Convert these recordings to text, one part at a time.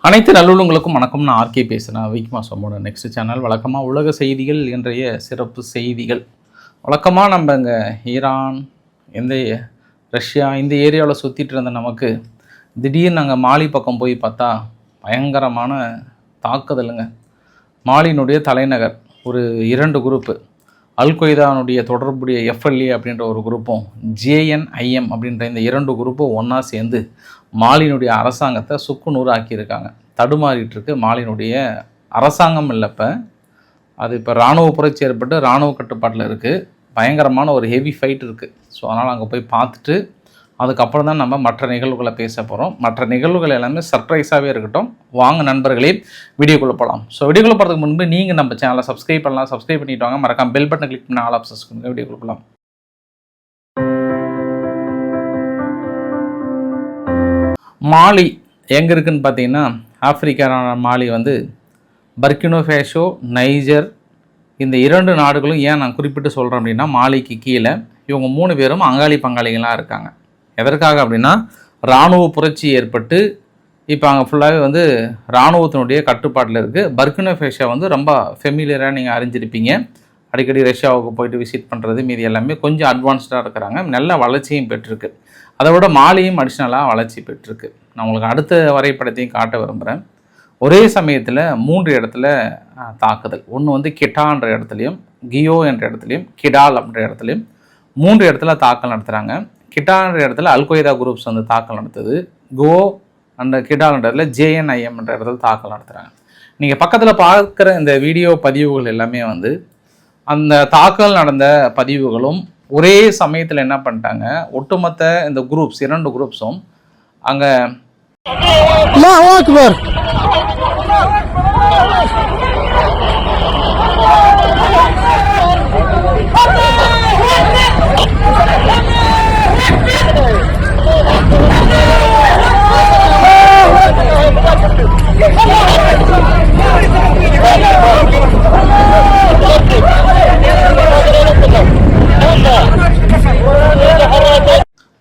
அனைத்து நல்லுள்ளங்களுக்கும் வணக்கம். நான் ஆர்கே பேசுகிறேன். வீக்மா சம்மோட நெக்ஸ்ட் சேனல் வழக்கமாக உலக செய்திகள் இன்றைய சிறப்பு செய்திகள். வழக்கமாக நம்ம இங்கே ஈரான் ரஷ்யா இந்த ஏரியாவில் சுற்றிட்டு இருந்த நமக்கு திடீர்னு நாங்கள் மாலி பக்கம் போய் பார்த்தா பயங்கரமான தாக்குதலுங்க. மாலினுடைய தலைநகர் ஒரு 2 குரூப்பு, அல்-கொய்தானுடைய தொடர்புடைய எஃப்எல்ஏ அப்படின்ற ஒரு குரூப்பும் JNIM அப்படின்ற இந்த 2 குரூப்பும் ஒன்றா சேர்ந்து மாலினுடைய அரசாங்கத்தை சுக்குநூறு ஆக்கியிருக்காங்க. தடுமாறிட்டு இருக்கு மாலினுடைய அரசாங்கம். இல்லை, அது இப்போ இராணுவ புரட்சி ஏற்பட்டு இராணுவ கட்டுப்பாட்டில் இருக்குது. பயங்கரமான ஒரு ஹெவி ஃபைட் இருக்குது. ஸோ அதனால் அங்கே போய் பார்த்துட்டு அதுக்கப்புறம் தான் நம்ம மற்ற நிகழ்வுகளை பேச போகிறோம். மற்ற நிகழ்வுகள் எல்லாமே சர்ப்ரைஸாகவே இருக்கட்டும். வாங்க நண்பர்களே, வீடியோக்குள்ளே போகலாம். ஸோ வீடியோக்குள்ளே போகிறதுக்கு முன்பு நீங்கள் நம்ம சேனலை சப்ஸ்கிரைப் பண்ணலாம். சப்ஸ்கிரைப் பண்ணிட்டு வாங்க. மறக்காம பெல் பட்டனை கிளிக் பண்ணி ஆல் ஆப்ஷன்ஸ் கொடுங்க. வீடியோக்குள்ளே போகலாம். மாலி எங்கே இருக்குதுன்னு பார்த்தீங்கன்னா, ஆப்பிரிக்கான மாலி வந்து பர்கினோ ஃபேஷோ, நைஜர் இந்த 2 நாடுகளும் ஏன் நான் குறிப்பிட்டு சொல்கிறேன் அப்படின்னா, மாலிக்கு கீழே இவங்க 3 பேரும் அங்காளி பங்காளிகளாக இருக்காங்க. எதற்காக அப்படின்னா, இராணுவ புரட்சி ஏற்பட்டு இப்போ அங்கே ஃபுல்லாகவே வந்து இராணுவத்தினுடைய கட்டுப்பாட்டில் இருக்குது. பர்கினோ ஃபேஷோ வந்து ரொம்ப ஃபெமிலியராக நீங்கள் அறிஞ்சிருப்பீங்க. அடிக்கடி ரஷ்யாவுக்கு போயிட்டு விசிட் பண்ணுறது மீதி எல்லாமே கொஞ்சம் அட்வான்ஸ்டாக இருக்கிறாங்க. நல்ல வளர்ச்சியும் பெற்றிருக்கு. அதை விட மாலியும் அடிஷ்னலாக வளர்ச்சி பெற்றிருக்கு. நான் உங்களுக்கு அடுத்த வரைபடத்தையும் காட்ட விரும்புகிறேன். ஒரே சமயத்தில் 3 இடத்துல தாக்குதல். ஒன்று வந்து கிட்டான்ற இடத்துலையும், கியோ என்ற இடத்துலையும், கிடால் அப்படின்ற இடத்துலையும் 3 இடத்துல தாக்கல் நடத்துகிறாங்க. கிட்டான்ற இடத்துல அல்-கொய்தா குரூப்ஸ் வந்து தாக்கல் நடத்துது. கோ அந்த கிடால்ன்ற இடத்துல JNIM என்ற இடத்துல தாக்கல் நடத்துகிறாங்க. நீங்கள் பக்கத்தில் பார்க்குற இந்த வீடியோ பதிவுகள் எல்லாமே வந்து அந்த தாக்கல் நடந்த பதிவுகளும் ஒரே சமயத்தில் என்ன பண்ணிட்டாங்க, ஒட்டுமொத்த இந்த குரூப்ஸ் 2 குரூப்ஸும் அங்கே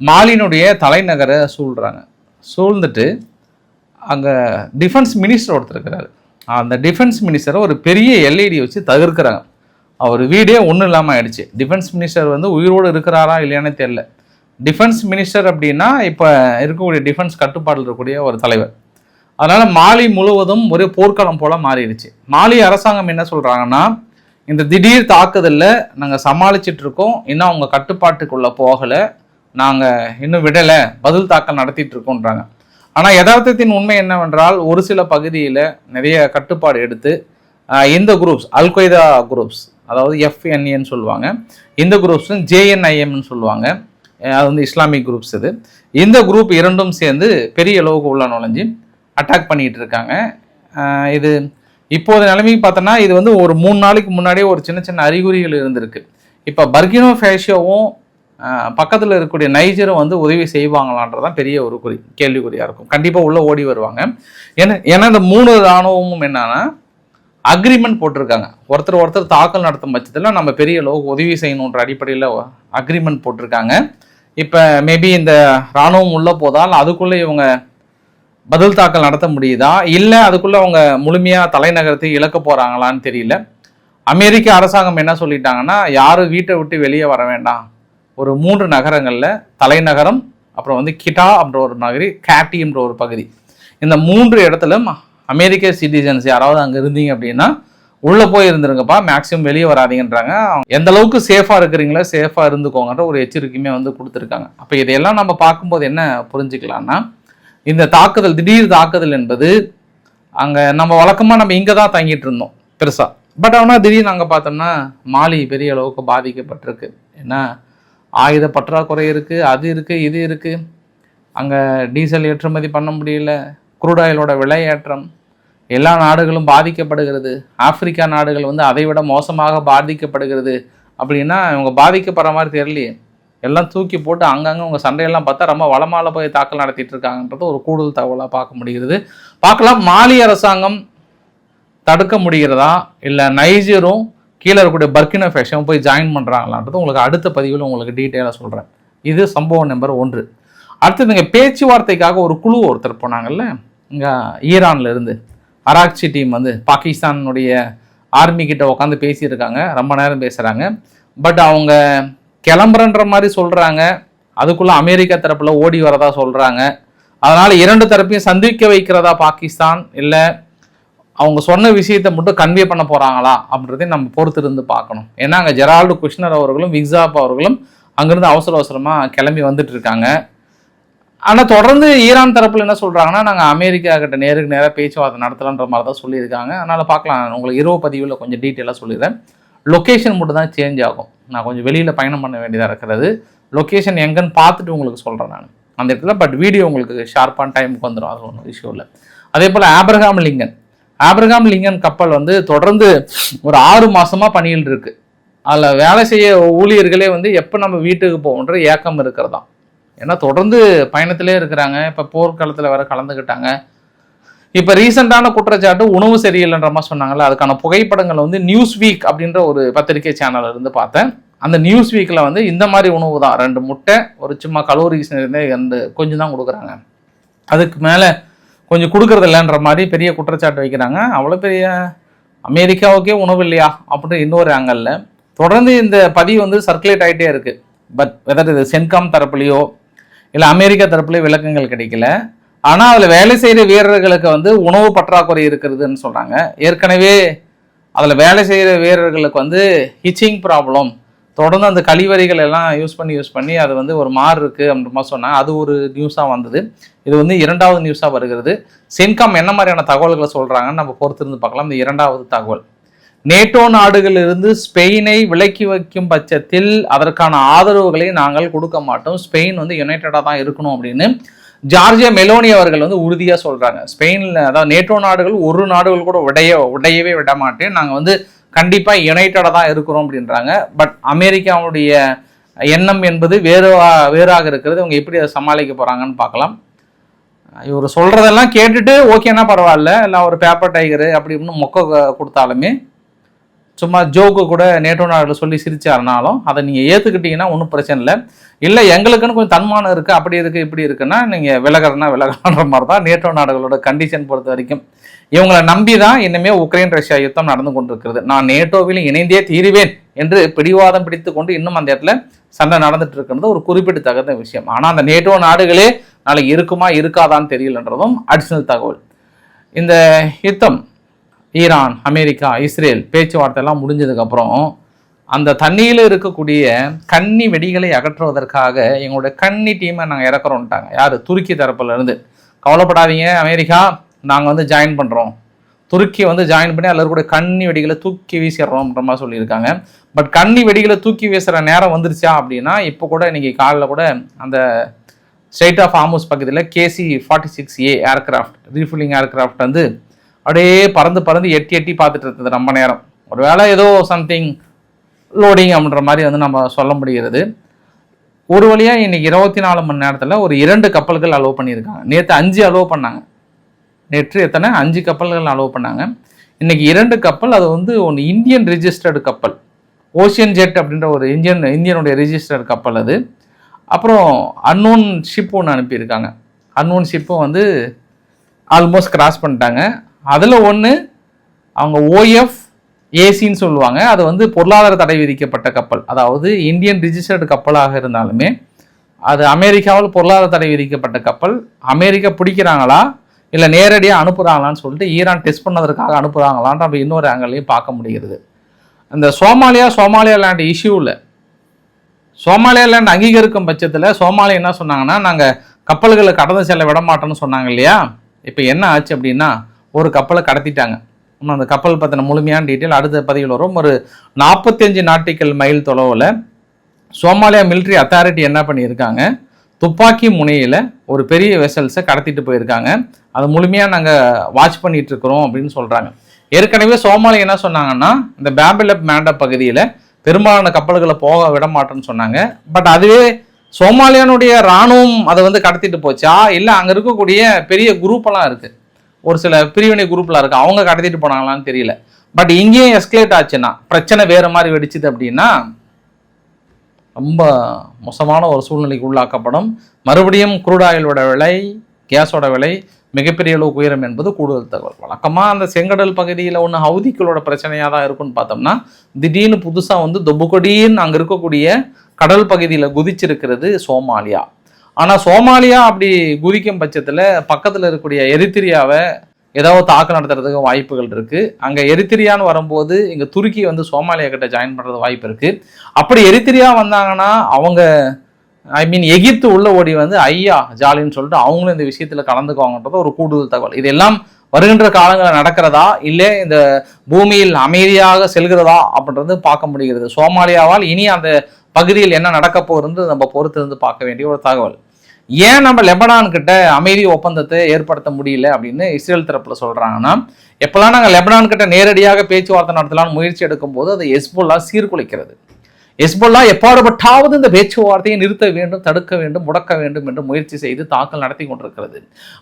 மாலினுடைய தலைநகரை சூழ்ந்துட்டு அங்கே டிஃபென்ஸ் மினிஸ்டர் ஒருத்தர் இருக்கிறாரு. அந்த டிஃபென்ஸ் மினிஸ்டரை ஒரு பெரிய LED வச்சு தவிர்க்கிறாங்க. அவர் வீடே ஒன்றும் இல்லாமல் ஆயிடுச்சு. டிஃபென்ஸ் மினிஸ்டர் வந்து உயிரோடு இருக்கிறாரா இல்லையானே தெரியல. டிஃபென்ஸ் மினிஸ்டர் அப்படின்னா இப்போ இருக்கக்கூடிய டிஃபென்ஸ் கட்டுப்பாட்டில் இருக்கக்கூடிய ஒரு தலைவர். அதனால் மாலி முழுவதும் ஒரு போர்க்களம் போல் மாறிடுச்சு. மாலி அரசாங்கம் என்ன சொல்கிறாங்கன்னா, இந்த திடீர் தாக்குதலில் நாங்கள் சமாளிச்சிட்டு இருக்கோம், இன்னும் அவங்க கட்டுப்பாட்டுக்குள்ளே போகலை, நாங்கள் இன்னும் விடலை, பதில் தாக்கல் நடத்திட்டு இருக்கோன்றாங்க. ஆனால் யதார்த்தத்தின் உண்மை என்னவென்றால், ஒரு சில பகுதியில் நிறைய கட்டுப்பாடு எடுத்து இந்த குரூப்ஸ் அல்-கொய்தா குரூப்ஸ், அதாவது FNAன்னு சொல்லுவாங்க, இந்த குரூப்ஸும் JNIMன்னு சொல்லுவாங்க, அது வந்து இஸ்லாமிக் குரூப்ஸ். இந்த குரூப் 2ம் சேர்ந்து பெரிய அளவுக்கு உள்ள நுழைஞ்சு அட்டாக் பண்ணிகிட்டு இருக்காங்க. இது இப்போது நிலைமைக்கு பார்த்தோன்னா, இது வந்து ஒரு 3 நாளைக்கு முன்னாடியே ஒரு சின்ன சின்ன அறிகுறிகள் இருந்திருக்கு. இப்போ பர்கினோ ஃபேஷோவும் பக்கத்தில் இருக்கக்கூடிய நைஜரும் வந்து உதவி செய்வாங்களான்றதான் பெரிய ஒரு கேள்விக்குறியாக இருக்கும். கண்டிப்பாக உள்ளே ஓடி வருவாங்க. ஏன்னா இந்த 3 இராணுவமும் என்னன்னா அக்ரிமெண்ட் போட்டிருக்காங்க. ஒருத்தர் தாக்கல் நடத்தும் பட்சத்தில் நம்ம பெரிய அளவுக்கு உதவி செய்யணுன்ற அடிப்படையில் அக்ரிமெண்ட் போட்டிருக்காங்க. இப்போ மேபி இந்த இராணுவம் உள்ளே போதால் அதுக்குள்ளே இவங்க பதில் தாக்கல் நடத்த முடியுதா, இல்லை அதுக்குள்ளே அவங்க முழுமையாக தலைநகரத்தை இழக்க போகிறாங்களான்னு தெரியல. அமெரிக்க அரசாங்கம் என்ன சொல்லிட்டாங்கன்னா, யாரும் வீட்டை விட்டு வெளியே வர வேண்டாம், ஒரு 3 நகரங்களில் தலைநகரம், அப்புறம் வந்து கிட்டா அப்படின்ற ஒரு நகரி, கேட்டின்ற ஒரு பகுதி, இந்த 3 இடத்துலும் அமெரிக்க சிட்டிசன்ஸ் யாராவது அங்கே இருந்தீங்க அப்படின்னா உள்ளே போய் இருந்துருங்கப்பா, மேக்ஸிமம் வெளியே வராதிங்கன்றாங்க. எந்த அளவுக்கு சேஃபாக இருக்கிறீங்களோ சேஃபாக இருந்துக்கோங்கன்ற ஒரு எச்சரிக்கையுமே வந்து கொடுத்துருக்காங்க. அப்போ இதையெல்லாம் நம்ம பார்க்கும்போது என்ன புரிஞ்சுக்கலாம்னா, இந்த தாக்குதல், திடீர் தாக்குதல் என்பது அங்கே நம்ம வழக்கமாக நம்ம இங்கே தான் தங்கிட்டு இருந்தோம் பெருசாக. பட் ஆனால் திடீர்னு அங்கே பார்த்தோம்னா மாலி பெரிய அளவுக்கு பாதிக்கப்பட்டிருக்கு. ஏன்னா ஆயுத பற்றாக்குறை இருக்குது, அது இருக்குது, இது இருக்குது. அங்கே டீசல் ஏற்றுமதி பண்ண முடியல, குரூட் ஆயிலோட விலை ஏற்றம், எல்லா நாடுகளும் பாதிக்கப்படுகிறது. ஆப்பிரிக்கா நாடுகள் வந்து அதை விட மோசமாக பாதிக்கப்படுகிறது. அப்படின்னா இவங்க பாதிக்கப்படுற மாதிரி தெரியலையே. எல்லாம் தூக்கி போட்டு அங்கங்கே உங்கள் சண்டையெல்லாம் பார்த்தா ரொம்ப வளமால போய் தாக்கல் நடத்திட்டு இருக்காங்கன்றது ஒரு கூடுதல் தகவலாக பார்க்க முடிகிறது. பார்க்கலாம், மாலி அரசாங்கம் தடுக்க முடிகிறதா, இல்லை நைஜரும் கீழே இருக்கக்கூடிய பர்கினோ ஃபேஷோ போய் ஜாயின் பண்ணுறாங்களான்றது உங்களுக்கு அடுத்த பதிவில் உங்களுக்கு டீட்டெயிலாக சொல்கிறேன். இது சம்பவம் நம்பர் 1. அடுத்தது, நீங்கள் பேச்சுவார்த்தைக்காக ஒரு குழு ஒருத்தர் போனாங்கல்ல, இங்கே ஈரானில் இருந்து அராக்சி டீம் வந்து பாகிஸ்தானுடைய ஆர்மி கிட்ட உட்காந்து பேசியிருக்காங்க, ரொம்ப நேரம் பேசுகிறாங்க. பட் அவங்க கிளம்புறன்ற மாதிரி சொல்கிறாங்க, அதுக்குள்ளே அமெரிக்கா தரப்பில் ஓடி வரதா சொல்கிறாங்க. அதனால் 2 தரப்பையும் சந்திக்க வைக்கிறதா பாகிஸ்தான், இல்லை அவங்க சொன்ன விஷயத்தை மட்டும் கன்வே பண்ண போகிறாங்களா அப்படின்றதையும் நம்ம பொறுத்து இருந்து பார்க்கணும். ஏன்னா அங்கே ஜெரால்டு குஷ்னர் அவர்களும் விக்ஸாப் அவர்களும் அங்கேருந்து அவசரமாக கிளம்பி வந்துட்டு இருக்காங்க. ஆனால் தொடர்ந்து ஈரான் தரப்பில் என்ன சொல்கிறாங்கன்னா, நாங்கள் அமெரிக்கா கிட்ட நேருக்கு நேராக பேச்சுவார்த்தை நடத்தலான்ற மாதிரி தான் சொல்லியிருக்காங்க. அதனால் பார்க்கலாம், உங்களுக்கு இரவு பதிவில் கொஞ்சம் டீட்டெயிலாக சொல்லிடுறேன். லொக்கேஷன் மட்டும் தான் சேஞ்ச் ஆகும். நான் கொஞ்சம் வெளியில் பயணம் பண்ண வேண்டியதாக இருக்கிறது. லொக்கேஷன் எங்கன்னு பார்த்துட்டு உங்களுக்கு சொல்கிறேன் நான் அந்த இடத்துல. பட் வீடியோ உங்களுக்கு ஷார்ப்பான டைமுக்கு வந்துடும், அது ஒன்றும் இஷ்யூ இல்லை. அதே போல் ஆப்ரஹாம் லிங்கன் கப்பல் வந்து தொடர்ந்து ஒரு 6 மாதமாக பணியில் இருக்குது. அதில் வேலை செய்ய ஊழியர்களே வந்து எப்போ நம்ம வீட்டுக்கு போகன்ற ஏக்கம் இருக்கிறதா. ஏன்னா தொடர்ந்து பயணத்திலே இருக்கிறாங்க. இப்போ போர்க்காலத்தில் வேற கலந்துக்கிட்டாங்க. இப்போ ரீசெண்டான குற்றச்சாட்டு உணவு சரியில்லைன்ற மாதிரி சொன்னாங்கல்ல, அதுக்கான புகைப்படங்கள் வந்து நியூஸ் வீக் அப்படின்ற ஒரு பத்திரிகை சேனலில் இருந்து பார்த்தேன். அந்த நியூஸ் வீக்கில் வந்து இந்த மாதிரி உணவு தான், 2 முட்டை, ஒரு சும்மா கலோரிஸ் இருந்தே கொஞ்சம் தான் கொடுக்குறாங்க, அதுக்கு மேலே கொஞ்சம் கொடுக்கறது இல்லைன்ற மாதிரி பெரிய குற்றச்சாட்டு வைக்கிறாங்க. அவ்வளோ பெரிய அமெரிக்காவுக்கே உணவு இல்லையா அப்படின்னு இன்னொரு ஆங்கிளில் தொடர்ந்து இந்த பதிவு வந்து சர்க்குலேட் ஆகிட்டே இருக்குது. பட் வெதர் இது சென்காம் தரப்புலையோ இல்லை அமெரிக்கா தரப்புலையோ விளக்கங்கள் கிடைக்கல. ஆனால் அதில் வேலை செய்கிற வீரர்களுக்கு வந்து உணவு பற்றாக்குறை இருக்கிறதுன்னு சொல்கிறாங்க. ஏற்கனவே அதில் வேலை செய்கிற வீரர்களுக்கு வந்து ஹிச்சிங் ப்ராப்ளம், தொடர்ந்து அந்த கழிவறைகள் எல்லாம் யூஸ் பண்ணி அது வந்து ஒரு மாறு இருக்குது அப்படின்ற மாதிரி சொன்னாங்க. அது ஒரு நியூஸாக வந்தது. இது வந்து 2வது நியூஸாக வருகிறது. சென்காம் என்ன மாதிரியான தகவல்களை சொல்கிறாங்கன்னு நம்ம பொறுத்திருந்து பார்க்கலாம். இந்த 2வது தகவல், நேட்டோ நாடுகளிலிருந்து ஸ்பெயினை விலக்கி வைக்கும் பட்சத்தில் அதற்கான ஆதரவுகளை நாங்கள் கொடுக்க மாட்டோம், ஸ்பெயின் வந்து யுனைடடாக தான் இருக்கணும் அப்படின்னு ஜார்ஜியா மெலோனி அவர்கள் வந்து உறுதியாக சொல்கிறாங்க. ஸ்பெயினில், அதாவது நேட்டோ நாடுகள் ஒரு நாடுகள் கூட உடையவே விட மாட்டேன், நாங்கள் வந்து கண்டிப்பாக யுனைடடாக தான் இருக்கிறோம் அப்படின்றாங்க. பட் அமெரிக்காவுடைய எண்ணம் என்பது வேறாக இருக்கிறது. அவங்க எப்படி அதை சமாளிக்க போகிறாங்கன்னு பார்க்கலாம். இவர் சொல்கிறதெல்லாம் கேட்டுட்டு ஓகேனா பரவாயில்ல, இல்லை ஒரு பேப்பர் டைகரு அப்படி இப்படின்னு மொக்க கொடுத்தாலுமே, சும்மா ஜோக்கு கூட நேட்டோ நாடுகள் சொல்லி சிரிச்சாருனாலும் அதை நீங்கள் ஏற்றுக்கிட்டீங்கன்னா ஒன்றும் பிரச்சனை இல்லை. இல்லை எங்களுக்குன்னு கொஞ்சம் தன்மானம் இருக்குது, அப்படி இருக்குது இப்படி இருக்குன்னா நீங்கள் விலகலான்ற மாதிரி தான் நேட்டோ நாடுகளோட கண்டிஷன் பொறுத்த வரைக்கும். இவங்களை நம்பி தான் இன்னுமே உக்ரைன் ரஷ்யா யுத்தம் நடந்து கொண்டிருக்கிறது. நான் நேட்டோவில் இணைந்தே தீருவேன் என்று பிடிவாதம் பிடித்து கொண்டு இன்னும் அந்த இடத்துல சண்டை நடந்துட்டு இருக்கிறது ஒரு குறிப்பிடத்தகுந்த விஷயம். ஆனால் அந்த நேட்டோ நாடுகளே நாளைக்கு இருக்குமா இருக்காதான்னு தெரியலன்றதும் அடிஷனல் தகவல். இந்த யுத்தம் ஈரான், அமெரிக்கா, இஸ்ரேல் பேச்சுவார்த்தை எல்லாம் முடிஞ்சதுக்கப்புறம் அந்த தண்ணியில் இருக்கக்கூடிய கன்னி வெடிகளை அகற்றுவதற்காக எங்களுடைய கன்னி டீமை நாங்கள் இறக்குறோன்ட்டாங்க. யார்? துருக்கி தரப்புல இருந்து. கவலைப்படாதீங்க அமெரிக்கா, நாங்கள் வந்து ஜாயின் பண்ணுறோம், துருக்கி வந்து ஜாயின் பண்ணி அதில் இருக்கக்கூடிய கன்னி வெடிகளை தூக்கி வீசிடுறோம்ன்ற மாதிரி சொல்லியிருக்காங்க. பட் கன்னி வெடிகளை தூக்கி வீசுகிற நேரம் வந்துருச்சா அப்படின்னா, இப்போ கூட இன்றைக்கி காலையில் கூட அந்த ஸ்ட்ரெயிட் ஆஃப் ஹார்முஸ் பக்கத்தில் KC-46A ஏர்கிராஃப்ட், ரீஃபில்லிங் ஏர்கிராஃப்ட் வந்து அப்படியே பறந்து எட்டி பார்த்துட்டு இருந்தது ரொம்ப நேரம். ஒரு வேளை ஏதோ சம்திங் லோடிங் அப்படின்ற மாதிரி வந்து நம்ம சொல்ல முடிகிறது. ஒரு வழியாக இன்னைக்கு 24 மணி நேரத்தில் ஒரு 2 கப்பல்கள் அலோவ் பண்ணியிருக்காங்க. நேற்று 5 அலோவ் பண்ணாங்க. நேற்று எத்தனை 5 கப்பல்கள் அலோவ் பண்ணாங்க. இன்னைக்கு 2 கப்பல். அது வந்து ஒன்று இந்தியன் ரிஜிஸ்டர்டு கப்பல், ஓஷியன் ஜெட் அப்படின்ற ஒரு இந்தியனுடைய ரிஜிஸ்டர்டு கப்பல் அது. அப்புறம் அன்னோன் ஷிப் ஒன்று அனுப்பியிருக்காங்க. அன்னோன் ஷிப்பும் வந்து ஆல்மோஸ்ட் கிராஸ் பண்ணிட்டாங்க. அதில் ஒன்று அவங்க OFACன்னு சொல்லுவாங்க. அது வந்து பொருளாதார தடை விதிக்கப்பட்ட கப்பல், அதாவது இந்தியன் ரிஜிஸ்டர்டு கப்பலாக இருந்தாலுமே அது அமெரிக்காவில் பொருளாதார தடை விதிக்கப்பட்ட கப்பல். அமெரிக்கா பிடிக்கிறாங்களா இல்லை நேரடியாக அனுப்புகிறாங்களான்னு சொல்லிட்டு ஈரான் டெஸ்ட் பண்ணதற்காக அனுப்புகிறாங்களான்னு நம்ம இன்னொரு ஆங்கிலையும் பார்க்க முடிகிறது. இந்த சோமாலியா லேண்ட் இஷ்யூவில் சோமாலியா லேண்ட் அங்கீகரிக்கும் பட்சத்தில் சோமாலியா என்ன சொன்னாங்கன்னா, நாங்கள் கப்பல்களை கடந்து செல்ல விட மாட்டோம்னு சொன்னாங்க இல்லையா. இப்போ என்ன ஆச்சு அப்படின்னா, ஒரு கப்பலை கடத்திட்டாங்க. அந்த கப்பல் பற்றின முழுமையான டீட்டெயில் அடுத்த பதிவில் வரும். ஒரு 45 நாட்டிக்கல் மைல் தொலைவில் சோமாலியா மிலிட்ரி அத்தாரிட்டி என்ன பண்ணியிருக்காங்க, துப்பாக்கி முனையில் ஒரு பெரிய வெசல்ஸை கடத்திட்டு போயிருக்காங்க. அது முழுமையாக நாங்கள் வாட்ச் பண்ணிட்டு இருக்கிறோம் அப்படின்னு சொல்கிறாங்க. ஏற்கனவே சோமாலியா என்ன சொன்னாங்கன்னா, இந்த பேபிலப் மேண்டப் பகுதியில் பெரும்பாலான கப்பல்களை போக விட மாட்டோன்னு சொன்னாங்க. பட் அதுவே சோமாலியானுடைய இராணுவம் அதை வந்து கடத்திட்டு போச்சா, இல்லை அங்கே இருக்கக்கூடிய பெரிய குரூப்பெல்லாம் இருக்குது, ஒரு சில பிரிவினை குரூப்லாம் இருக்குது, அவங்க கடத்திட்டு போனாங்களான்னு தெரியல. பட் இங்கேயும் எஸ்கலேட் ஆச்சுன்னா, பிரச்சனை வேறு மாதிரி வெடிச்சுது அப்படின்னா ரொம்ப மோசமான ஒரு சூழ்நிலைக்கு உள்ளாக்கப்படும். மறுபடியும் குரூட் ஆயிலோட விலை, கேஸோட விலை மிகப்பெரிய அளவுக்கு உயரம் என்பது கூடுதல் தகவல். வழக்கமாக அந்த செங்கடல் பகுதியில் ஒன்று ஹவுதிகளோட பிரச்சனையாக தான் இருக்குன்னு பார்த்தோம்னா, திடீர்னு புதுசாக வந்து தொபுகொடின்னு அங்கே இருக்கக்கூடிய கடல் பகுதியில் குதிச்சிருக்கிறது சோமாலியா. ஆனால் சோமாலியா அப்படி குதிக்கும் பட்சத்தில் பக்கத்தில் இருக்கக்கூடிய எரித்திரியாவை ஏதாவது தாக்கல் நடத்துறதுக்கு வாய்ப்புகள் இருக்குது. அங்கே எரித்திரியான்னு வரும்போது இங்கே துருக்கி வந்து சோமாலியா கிட்ட ஜாயின் பண்ணுறது வாய்ப்பு இருக்குது. அப்படி எரித்திரியா வந்தாங்கன்னா அவங்க எகிப்து உள்ள ஓடி வந்து ஐயா ஜாலின்னு சொல்லிட்டு அவங்களும் இந்த விஷயத்தில் கலந்துக்குவாங்கன்றது ஒரு கூடுதல் தகவல். இதெல்லாம் வருகின்ற காலங்களில் நடக்கிறதா இல்லை இந்த பூமியில் அமைதியாக செல்கிறதா அப்படின்றது பார்க்க முடிகிறது. சோமாலியாவால் இனி அந்த பகுதியில் என்ன நடக்க போகிறது நம்ம பொறுத்து இருந்து பார்க்க வேண்டிய ஒரு தகவல். ஏன் நம்ம லெபனான் கிட்ட அமைதி ஒப்பந்தத்தை ஏற்படுத்த முடியல அப்படின்னு இஸ்ரேல் தரப்புல சொல்றாங்கன்னா, எப்பெல்லாம் நாங்கள் லெபனான் கிட்ட நேரடியாக பேச்சுவார்த்தை நடத்தலாம்னு முயற்சி எடுக்கும் போது அதை ஹெஸ்புல்லா சீர்குலைக்கிறது. ஹெஸ்புல்லா எப்பாடுபட்டாவது இந்த பேச்சுவார்த்தையை நிறுத்த வேண்டும், தடுக்க வேண்டும், முடக்க வேண்டும் என்று முயற்சி செய்து தாக்கல் நடத்தி கொண்டிருக்கிறது.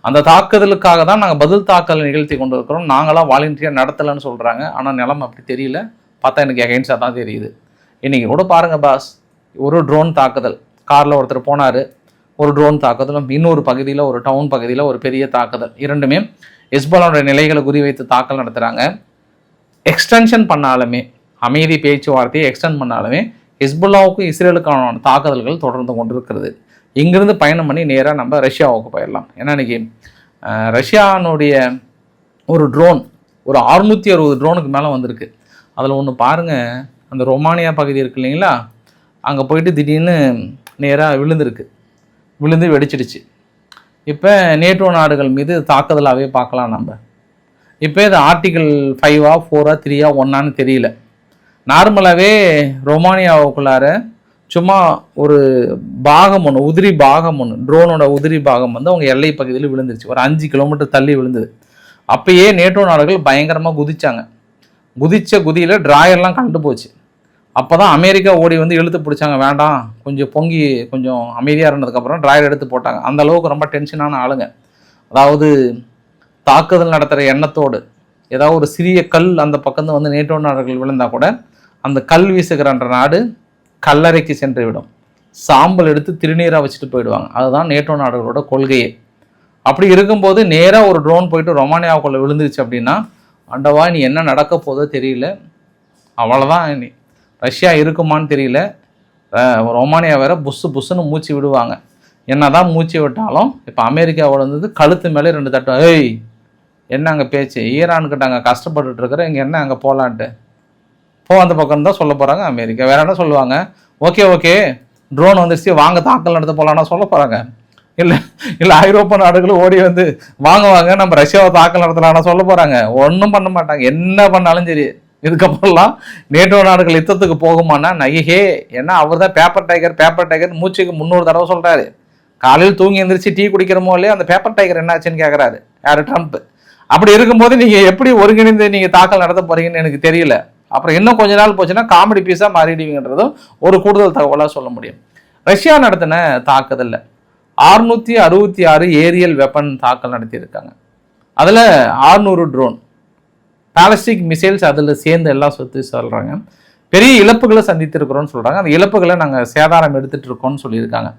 அந்த தாக்குதலுக்காக தான் நாங்கள் பதில் தாக்கல் நிகழ்த்தி கொண்டிருக்கிறோம், நாங்களாம் வாலண்டியர் நடத்தலைன்னு சொல்றாங்க. ஆனால் நிலைமை அப்படி தெரியல, பார்த்தா எனக்கு அகைன்ஸ்டாக தான் தெரியுது. இன்னைக்கு கூட பாருங்க பாஸ், ஒரு ட்ரோன் தாக்குதல், காரில் ஒருத்தர் போனார், ஒரு ட்ரோன் தாக்குதலும், இன்னொரு பகுதியில் ஒரு டவுன் பகுதியில் ஒரு பெரிய தாக்குதல், இரண்டுமே ஹெஸ்புல்லாவுடைய நிலைகளை குறிவைத்து தாக்கல் நடத்துகிறாங்க. எக்ஸ்டென்ஷன் பண்ணாலுமே, அமைதி பேச்சுவார்த்தையை எக்ஸ்டெண்ட் பண்ணாலுமே ஹெஸ்புல்லாவுக்கும் இஸ்ரேலுக்கான தாக்குதல்கள் தொடர்ந்து கொண்டிருக்கிறது. இங்கிருந்து பயணம் பண்ணி நேராக நம்ம ரஷ்யாவுக்கு போயிடலாம். ஏன்னா இன்னைக்கு ரஷ்யானுடைய ஒரு ட்ரோன் ஒரு 660 ட்ரோனுக்கு மேலே வந்திருக்கு. அதில் ஒன்று பாருங்கள், அந்த ரொமானியா பகுதி இருக்கு இல்லைங்களா, அங்கே போயிட்டு திடீர்னு நேராக விழுந்து வெடிச்சிடுச்சு. இப்போ நேட்டோ நாடுகள் மீது தாக்குதலாகவே பார்க்கலாம் நம்ம. இப்போ இது ஆர்டிகிள் 5ஆ 4ஆ 3ஆ 1ஆன்னு தெரியல. நார்மலாகவே ரொமானியாவுக்குள்ளார சும்மா ஒரு பாகம் ஒன்று, உதிரி பாகம் ஒன்று, ட்ரோனோட உதிரி பாகம் வந்து அவங்க எல்லை பகுதியில் விழுந்துருச்சு. ஒரு 5 கிலோமீட்டர் தள்ளி விழுந்தது. அப்பயே நேட்டோ நாடுகள் பயங்கரமாக குதிச்சாங்க. குதித்த குதியில் டிராயர்லாம் கண்டு போச்சு. அப்போ தான் அமெரிக்கா ஓடி வந்து இழுத்து பிடிச்சாங்க, வேண்டாம் கொஞ்சம் பொங்கி கொஞ்சம் அமைதியாக இருந்ததுக்கப்புறம் டிராயர் எடுத்து போட்டாங்க. அந்த அளவுக்கு ரொம்ப டென்ஷனான ஆளுங்க. அதாவது தாக்குதல் நடத்துகிற எண்ணத்தோடு ஏதாவது ஒரு சிறிய கல் அந்த பக்கம் வந்து நேட்டோ நாடுகள் விழுந்தால் கூட அந்த கல் வீசுகிற நாடு கல்லறைக்கு சென்று விடும், சாம்பல் எடுத்து திருநீராக வச்சுட்டு போயிடுவாங்க. அதுதான் நேட்டோ நாடுகளோட கொள்கையே. அப்படி இருக்கும்போது நேராக ஒரு ட்ரோன் போயிட்டு ரொமானியாவுக்குள்ளே விழுந்துருச்சு அப்படின்னா, ஆண்டவா நீ என்ன நடக்க போதோ தெரியல, அவ்வளோதான். நீ ரஷ்யா இருக்குமான்னு தெரியல. ரொமானியா வேற புஸ்ஸுன்னு மூச்சு விடுவாங்க. என்னதான் மூச்சு விட்டாலும் இப்போ அமெரிக்காவோட வந்து கழுத்து மேலே 2 தட்டம், ஏய் என்ன அங்கே பேச்சு, ஈரான்கிட்ட அங்கே கஷ்டப்பட்டுட்டு இருக்கிற, இங்கே என்ன அங்கே போகலான்ட்டு அந்த பக்கம் தான் சொல்ல போகிறாங்க அமெரிக்கா. வேற என்ன சொல்லுவாங்க, ஓகே ட்ரோன் வந்துருச்சு வாங்க தாக்கல் நடத்த போகலான்னா சொல்ல போகிறாங்க. இல்லை ஐரோப்பா நாடுகளும் ஓடி வந்து வாங்க நம்ம ரஷ்யாவை தாக்கல் நடத்தலான்னா சொல்ல போகிறாங்க. ஒன்றும் பண்ண மாட்டாங்க. என்ன பண்ணாலும் சரி இதுக்கப்புறம்லாம் நேட்டோ நாடுகள் யுத்தத்துக்கு போகுமானா நைஹே. ஏன்னா அவர் தான் பேப்பர் டைகர் மூச்சுக்கு 300 தடவை சொல்கிறாரு. காலையில் தூங்கி எழுந்திரிச்சு டீ குடிக்கிறமோ இல்லையா, அந்த பேப்பர் டைகர் என்னாச்சுன்னு கேட்குறாரு யார், ட்ரம்ப். அப்படி இருக்கும்போது நீங்கள் எப்படி ஒருங்கிணைந்து நீங்கள் தாக்கல் நடத்த போகிறீங்கன்னு எனக்கு தெரியல. அப்புறம் இன்னும் கொஞ்ச நாள் போச்சுன்னா காமெடி பீஸாக மாறிடுவீங்கன்றதும் ஒரு கூடுதல் தகவலாக சொல்ல முடியும். ரஷ்யா நடத்தின தாக்குதலில் 666 ஏரியல் வெப்பன் தாக்கல் நடத்தியிருக்காங்க. அதில் 600 ட்ரோன், பாலிஸ்டிக் மிசைல்ஸ் அதில் சேர்ந்து எல்லாம் சுற்றி சொல்கிறாங்க. பெரிய இழப்புகளை சந்தித்திருக்கிறோன்னு சொல்கிறாங்க. அந்த இழப்புகளை நாங்கள் சேதாரம் எடுத்துகிட்டு இருக்கோம்னு சொல்லியிருக்காங்க.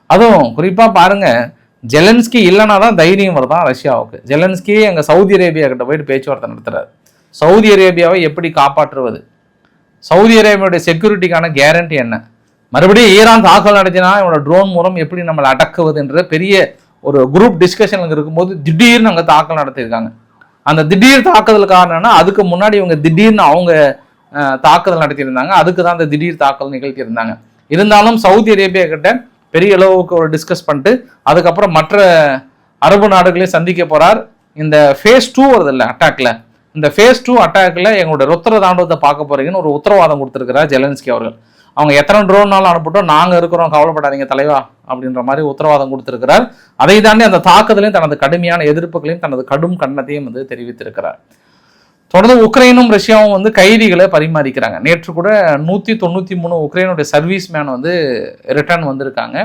அதுவும் குறிப்பாக பாருங்கள், ஜெலன்ஸ்கி இல்லைனா தான் தைரியம் வருதான் ரஷ்யாவுக்கு. ஜெலன்ஸ்கி அங்கே சவுதி அரேபியா கிட்ட போயிட்டு பேச்சுவார்த்தை நடத்துகிறார். சவுதி அரேபியாவை எப்படி காப்பாற்றுவது, சவுதி அரேபியாவுடைய செக்யூரிட்டிக்கான கேரண்டி என்ன, மறுபடியும் ஈரான் தாக்கல் நடத்தினா இவனோட ட்ரோன் மூலம் எப்படி நம்மளை அடக்குவது என்ற பெரிய ஒரு குரூப் டிஸ்கஷன் இருக்கும்போது திடீர்னு அங்கே தாக்கல் நடத்தியிருக்காங்க. அந்த திடீர் தாக்குதல் காரணம்னா அதுக்கு முன்னாடி இவங்க திடீர்னு அவங்க தாக்குதல் நடத்தியிருந்தாங்க. அதுக்கு தான் அந்த திடீர் தாக்குதல் நிகழ்த்தியிருந்தாங்க. இருந்தாலும் சவுதி அரேபியா கிட்ட பெரிய அளவுக்கு ஒரு டிஸ்கஸ் பண்ணிட்டு அதுக்கப்புறம் மற்ற அரபு நாடுகளையும் சந்திக்க போறார். இந்த ஃபேஸ் 2 வருது இல்லை அட்டாக்ல, இந்த ஃபேஸ் 2 அட்டாக்ல எங்களுடைய ருத்ர தாண்டவத்தை பார்க்க போறீங்கன்னு ஒரு உத்தரவாதம் கொடுத்துருக்கிறார் ஜெலன்ஸ்கி அவர்கள். அவங்க எத்தனை ட்ரோன்னாலும் அனுப்பிட்டோம், நாங்கள் இருக்கிறோம், கவலைப்படாதீங்க தலைவா அப்படின்ற மாதிரி உத்தரவாதம் கொடுத்திருக்கிறார். அதை தாண்டி அந்த தாக்குதலையும் தனது கடுமையான எதிர்ப்புகளையும் தனது கடும் கண்டனத்தையும் வந்து தெரிவித்திருக்கிறார். தொடர்ந்து உக்ரைனும் ரஷ்யாவும் வந்து கைதிகளை பரிமாறிக்கிறாங்க. நேற்று கூட 193 உக்ரைனுடைய சர்வீஸ் மேன் வந்து ரிட்டர்ன் வந்திருக்காங்க.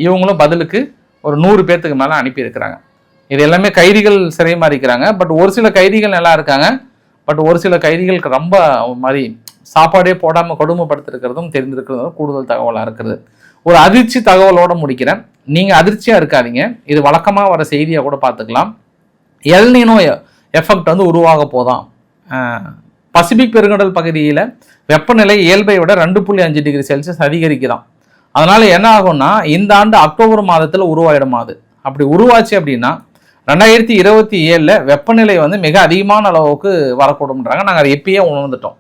இவங்களும் பதிலுக்கு ஒரு 100 பேர்த்துக்கு மேலே அனுப்பியிருக்கிறாங்க. இது எல்லாமே கைதிகள் சிறை மாறிக்கிறாங்க. பட் ஒரு சில கைதிகள் நல்லா இருக்காங்க. பட் ஒரு சில கைதிகளுக்கு ரொம்ப மாதிரி சாப்பாடே போடாமல் கொடுமைப்படுத்திருக்கிறதும் தெரிந்திருக்கிறதும் கூடுதல் தகவலாக இருக்கிறது. ஒரு அதிர்ச்சி தகவலோடு முடிக்கிறேன். நீங்கள் அதிர்ச்சியாக இருக்காதீங்க. இது வழக்கமாக வர செய்தியாக கூட பார்த்துக்கலாம். எல்னினோ எஃபெக்ட் வந்து உருவாக போதாம். பசிபிக் பெருங்கடல் பகுதியில் வெப்பநிலை இயல்பை விட 2.5 டிகிரி செல்சியஸ் அதிகரிக்குதான். அதனால என்ன ஆகும்னா இந்த ஆண்டு அக்டோபர் மாதத்தில் உருவாயிடும். அது அப்படி உருவாச்சு அப்படின்னா 2027 வெப்பநிலை வந்து மிக அதிகமான அளவுக்கு வரக்கூடும்ன்றாங்க. நாங்கள் அதை எப்பயே உணர்ந்துட்டோம்.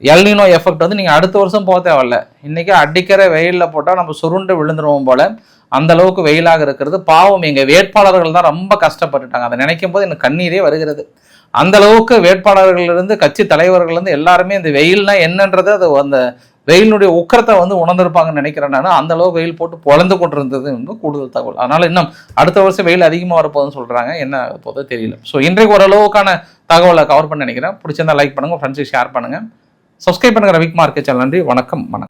எல்னினோ எஃபெக்ட் வந்து நீங்கள் அடுத்த வருஷம் போக தேவையில்ல. இன்றைக்கி அடிக்கிற வெயிலில் போட்டால் நம்ம சுருண்டு விழுந்துருவோம் போல் அந்த அளவுக்கு வெயிலாக இருக்கிறது. பாவம் எங்கள் வேட்பாளர்கள் தான் ரொம்ப கஷ்டப்பட்டுட்டாங்க. அதை நினைக்கும் போது எனக்கு கண்ணீரே வருகிறது. அந்த அளவுக்கு வேட்பாளர்களிலிருந்து கட்சி தலைவர்கள்லேருந்து எல்லாருமே இந்த வெயில்னா என்னன்றது அது அந்த வெயிலுடைய உக்கரத்தை வந்து உணர்ந்திருப்பாங்கன்னு நினைக்கிறேன். நான் அந்த அளவுக்கு வெயில் போட்டு பொழந்து கொண்டிருந்தது வந்து கூடுதல் தகவல். அதனால இன்னும் அடுத்த வருஷம் வெயில் அதிகமாக வரப்போகுதுன்னு சொல்கிறாங்க. என்ன போதோ தெரியல. ஸோ இன்றைக்கு ஓரளவுக்கான தகவலை கவர் பண்ண நினைக்கிறேன். பிடிச்சிருந்தா லைக் பண்ணுங்கள், ஃப்ரெண்ட்ஸுக்கு ஷேர் பண்ணுங்கள், சப்ஸ்கிரைப் பண்ணுங்கள். ரவிக்குமார் சேனல். நன்றி, வணக்கம்.